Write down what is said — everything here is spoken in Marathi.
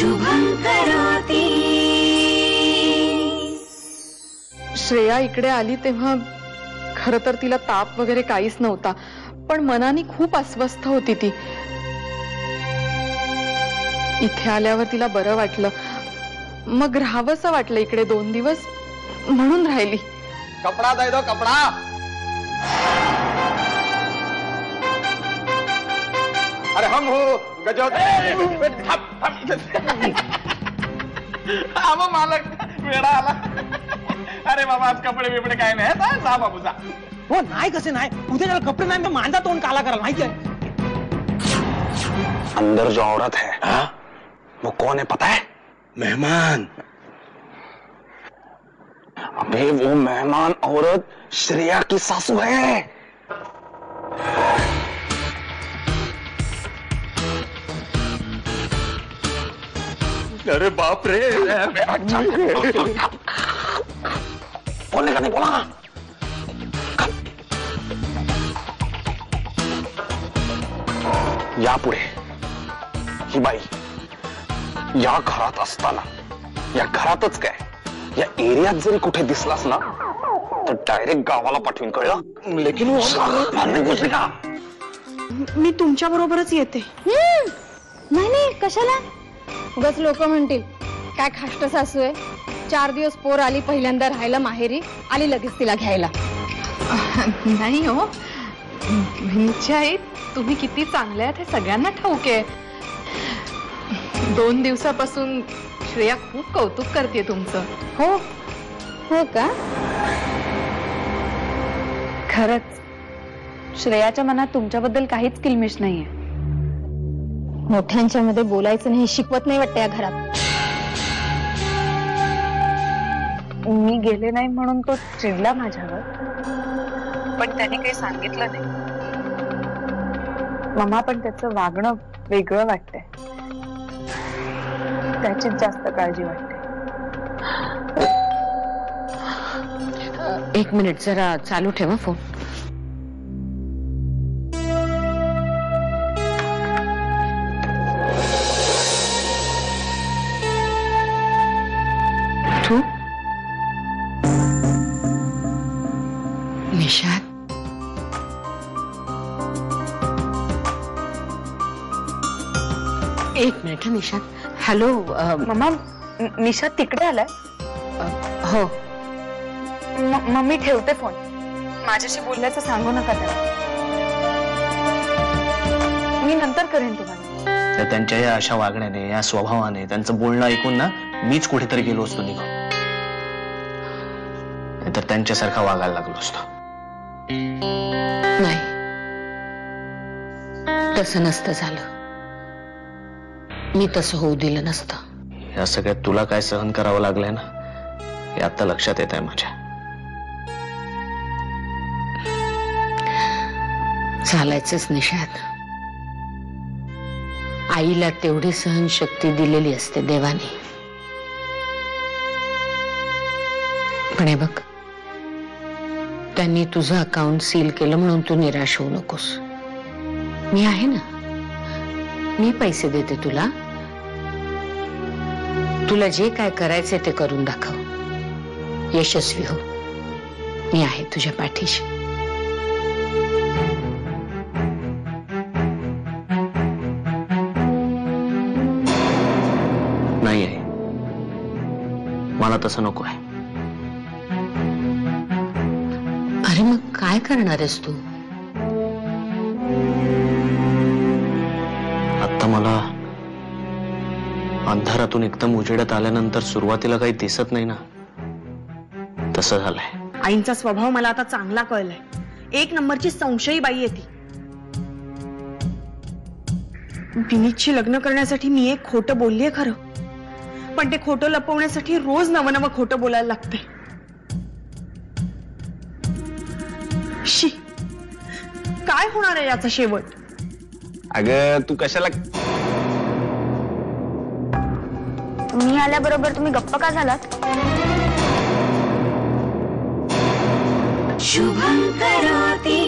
शुभं करोति। श्रेया इकडे आली तेव्हा खरं तर तिला ताप वगैरे काहीच नव्हता, पण मनाने खूप अस्वस्थ होती ती। इथे आल्यावर तिला बरं वाटलं, मग राहावंसं वाटलं इकडे 2 दिवस, म्हणून राहिली। कपड़ा दे दो, कपड़ा। अरे हम हो आवा मालक वेळा आला। अरे बाबा आज कपडे बिपडे काय नाही, जा बाबू जा। हो नाही कसे नाही, उद्या त्याला कपडे नाही तर माझा तोंड काला करायला माहिती आहे। अंदर जो औरत है वो कौन है पता है? मेहमान। अबे वो मेहमान औरत श्रेया की सासू है। अरे बाप रे, बोलने का नहीं बोला। या पुढे ही बाई या घरात असताना, या घरातच काय या एरियात जरी कुठे दिसलास ना तर डायरेक्ट गावाला पाठवीन, कळलं? लेकिन वो मारने घुसली का? मी तुमच्या बरोबरच येते। नाही नाही, कशाला? उगाच लोक म्हणतील काय खाष्ट सासू आहे, 4 दिवस पोर आली पहिल्यांदा राहायला माहेरी, आली लगेच तिला घ्यायला। नाही हो म्हणजे आई, तुम्ही किती चांगले आहात हे सगळ्यांना ठाऊक आहे। 2 दिवसापासून श्रेया खूप कौतुक करते तुमचं। हो हो का? खरंच श्रेयाच्या मनात तुमच्याबद्दल काहीच किलमिश नाहीये। मोठ्यांच्या मध्ये बोलायचं नाही शिकवत नाही वाटतं या घरात। मी गेले नाही म्हणून तो चिडला माझ्यावर, पण त्याने काही सांगितलं नाही। मम्मा पण त्याचं वागणं वेगळं वाटतंय, त्याचीच जास्त काळजी वाटते। 1 मिनिट जरा चालू ठेवा फोन। निशाद, एक minute Nishad. Hello mama, Nishad तिकडे आलाय? हो मम्मी ठेवते फोन, माझ्याशी बोलल्याचं सांगू नका त्याला, मी नंतर करेन तुम्हाला। तर त्यांच्या या अशा वागण्याने, या स्वभावाने, त्यांचं बोलणं ऐकून ना मीच कुठेतरी गेलो असतो निघून, तर त्यांच्यासारखा वागायला लागलो असतो। नाही, तसं नसतं झालं, मी तसं होऊ दिलं नसतं। या सगळ्यात तुला काय सहन करावं लागलंय ना, हे आता लक्षात येत आहे माझ्या। चालायचंच निशाद, आईला तेवढी सहनशक्ती दिलेली असते देवाने। पण हे बघ, त्यांनी तुझं अकाउंट सील केलं म्हणून तू निराश होऊ नकोस। मी आहे ना, मी पैसे देते तुला, तुला जे काय करायचे ते करून दाखव, यशस्वी हो, मी आहे तुझ्या पाठीशी। नाही आहे, मला तसं नको आहे। अरे मग काय करणार आहेस तू? आता मला अंधारातून एकदम उजेडात आल्यानंतर सुरुवातीला काही दिसत नाही ना, तसं झालंय। आईंचा स्वभाव मला आता चांगला कळलाय, 1 नंबरची संशयी बाई आहे ती। विनीतशी लग्न करण्यासाठी मी एक खोटं बोललीये खरं, पण ते खोटं लपवण्यासाठी रोज नवं खोटं बोलायला लागते। शी, काय होणार आहे याचा शेवट? अगं तू कशाला? मी आल्याबरोबर तुम्ही गप्प का झालात? शुभं करोति।